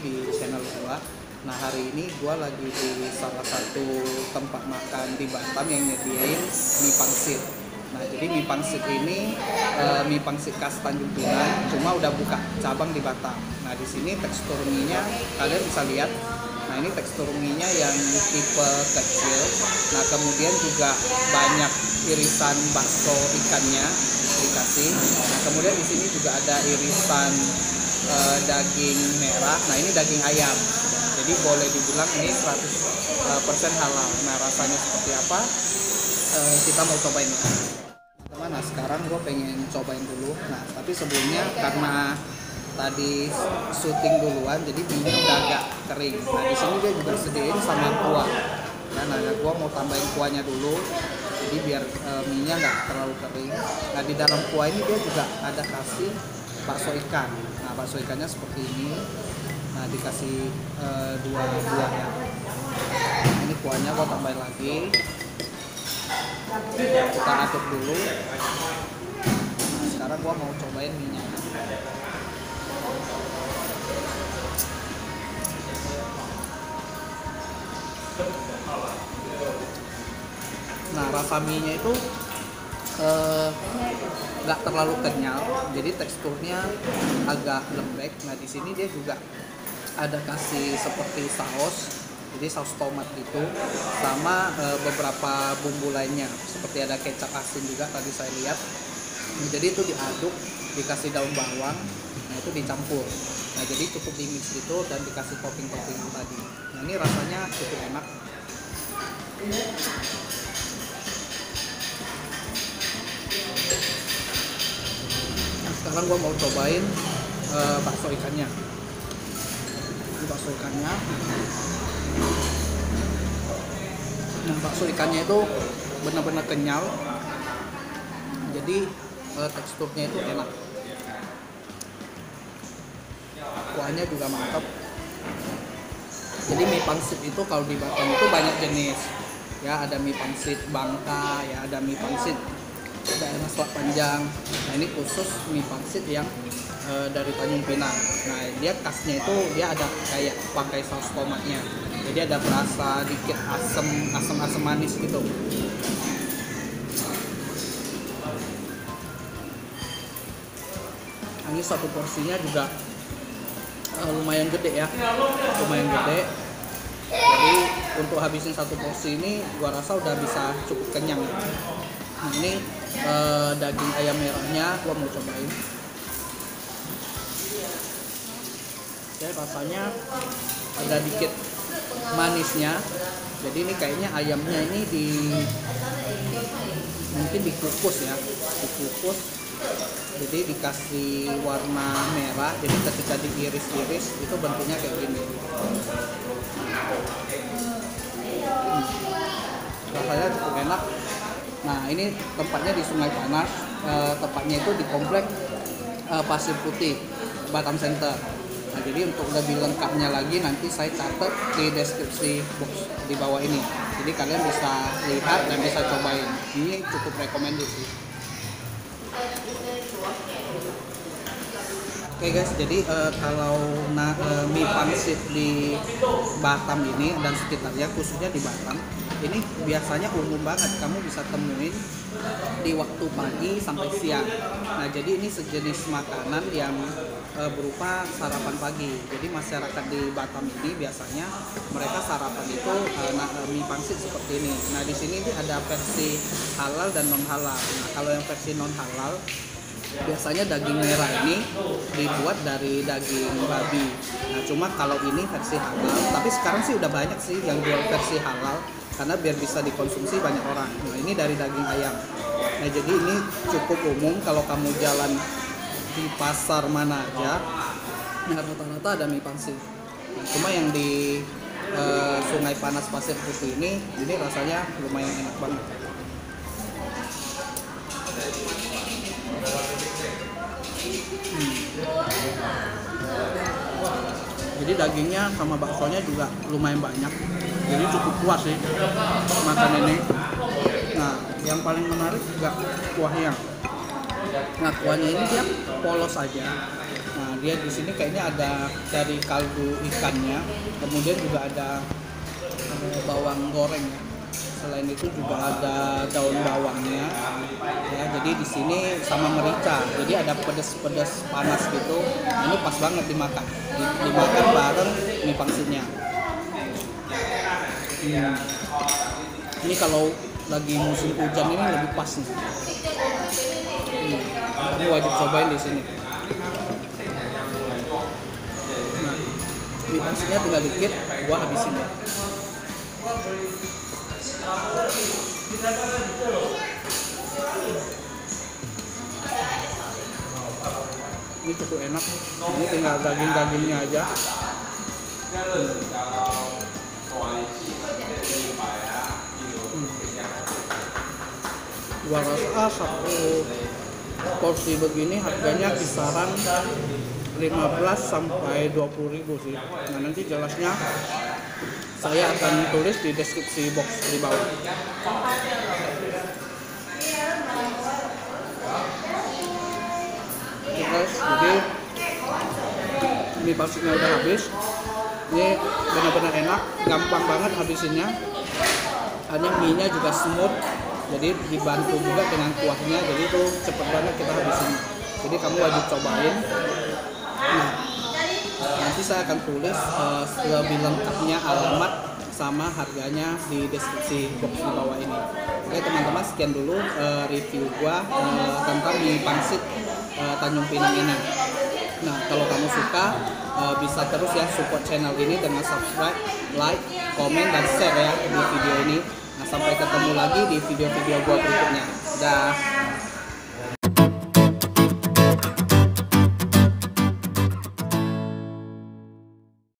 di channel gua. Nah hari ini gua lagi di salah satu tempat makan di Batam yang nyediain mie pangsit. Nah jadi mie pangsit ini mie pangsit khas Tanjung Pinang, cuma udah buka cabang di Batam. Nah di sini tekstur mie-nya kalian bisa lihat. Nah ini tekstur mie-nya yang tipe kecil. Nah kemudian juga banyak irisan bakso ikannya dikasih. Nah kemudian di sini juga ada irisan daging merah. Nah ini daging ayam. Jadi boleh dibilang ini 100% halal. Nah rasanya seperti apa? Kita mau cobain ya. Teman, nah sekarang gue pengen cobain dulu. Nah tapi sebelumnya karena tadi syuting duluan, jadi mie udah agak kering. Nah di sini dia juga sediain sama kuah. Nah gue mau tambahin kuahnya dulu. Jadi biar mie-nya nggak terlalu kering. Nah di dalam kuah ini dia juga ada kasih bakso ikan. Nah bakso ikannya seperti ini. Nah dikasih 2 buah ya. Ini kuahnya gue tambahin lagi. Kita aduk dulu. Nah sekarang gue mau cobain mie-nya. Nah rasa mie-nya itu nggak terlalu kenyal, jadi teksturnya agak lembek. Nah di sini dia juga ada kasih seperti saus, jadi saus tomat gitu, sama beberapa bumbu lainnya, seperti ada kecap asin juga tadi saya lihat. Nah, jadi itu diaduk, dikasih daun bawang, nah itu dicampur. Nah jadi cukup di mix itu dan dikasih topping-topping tadi. Nah ini rasanya cukup enak. Nah sekarang gua mau cobain bakso ikannya. Ini bakso ikannya. Nah bakso ikannya itu benar-benar kenyal, jadi teksturnya itu enak. Kuahnya juga mantap. Jadi mie pangsit itu kalau di Batam itu banyak jenis. Ya ada mie pangsit Bangka, ya ada mie pangsit daerah Selat Panjang. Nah ini khusus mie pangsit yang dari Tanjung Pinang. Nah dia khasnya itu dia ada kayak pakai saus tomatnya. Jadi ada berasa dikit asam manis gitu. Ini satu porsinya juga lumayan gede ya, lumayan gede. Jadi untuk habisin satu porsi ini gua rasa udah bisa cukup kenyang. Nah ini daging ayam merahnya gua mau cobain. Oke, rasanya ada dikit manisnya. Jadi ini kayaknya ayamnya ini mungkin dikukus ya, dikukus. Jadi dikasih warna merah. Jadi ketika diiris-iris itu bentuknya kayak gini. Rasanya cukup enak. Nah ini tempatnya di Sungai Panas. Tepatnya itu di komplek Pasir Putih Batam Center. Nah jadi untuk lebih lengkapnya lagi nanti saya catat di deskripsi box di bawah ini. Jadi kalian bisa lihat dan bisa cobain. Ini cukup recommended sih. Oke guys, jadi kalau mie pangsit di Batam ini dan sekitarnya, khususnya di Batam, ini biasanya umum banget kamu bisa temuin di waktu pagi sampai siang. Nah jadi ini sejenis makanan yang berupa sarapan pagi. Jadi masyarakat di Batam ini biasanya mereka sarapan itu mie pangsit seperti ini. Nah di sini ada versi halal dan non halal. Nah kalau yang versi non halal biasanya daging merah ini dibuat dari daging babi. Nah cuma kalau ini versi halal, tapi sekarang sih udah banyak sih yang jual versi halal karena biar bisa dikonsumsi banyak orang. Nah ini dari daging ayam. Nah jadi ini cukup umum kalau kamu jalan di pasar mana aja, nah rata-rata ada mie pangsit. Nah, cuma yang di Sungai Panas Pasir Putih ini rasanya lumayan enak banget. Jadi dagingnya sama baksonya juga lumayan banyak, jadi cukup puas sih makan ini. Nah yang paling menarik juga kuahnya. Nah kuahnya ini dia polos aja, Nah, dia di sini kayaknya ada dari kaldu ikannya, kemudian juga ada bawang goreng ya. Selain itu juga ada daun bawangnya. Ya, jadi di sini sama merica. Jadi ada pedas-pedas panas gitu. Nah, ini pas banget dimakan. Dimakan bareng mie pangsitnya. Ini kalau lagi musim hujan ini lebih pas nih. Kamu wajib cobain di sini. Nah, mie pangsitnya tinggal dikit, gua habisin ya. Ini cukup enak. Ini tinggal daging-dagingnya aja. Gua rasa satu porsi begini harganya kisaran 15 sampai 20 ribu sih. Nah, nanti jelasnya saya akan tulis di deskripsi box di bawah. Guys, jadi mie pangsitnya udah habis. Ini benar-benar enak, gampang banget habisinnya. Hanya mie-nya juga smooth, jadi dibantu juga dengan kuahnya, jadi itu cepet banget kita habisin. Jadi kamu wajib cobain. Nah, nanti saya akan tulis lebih lengkapnya alamat sama harganya di deskripsi box di bawah ini. Oke teman-teman, sekian dulu review gua tentang mie pangsit Tanjung Pinang ini. Nah, kalau kamu suka bisa terus ya support channel ini dengan subscribe, like, komen, dan share ya di video ini. Nah, sampai ketemu lagi di video-video gua berikutnya. Dah.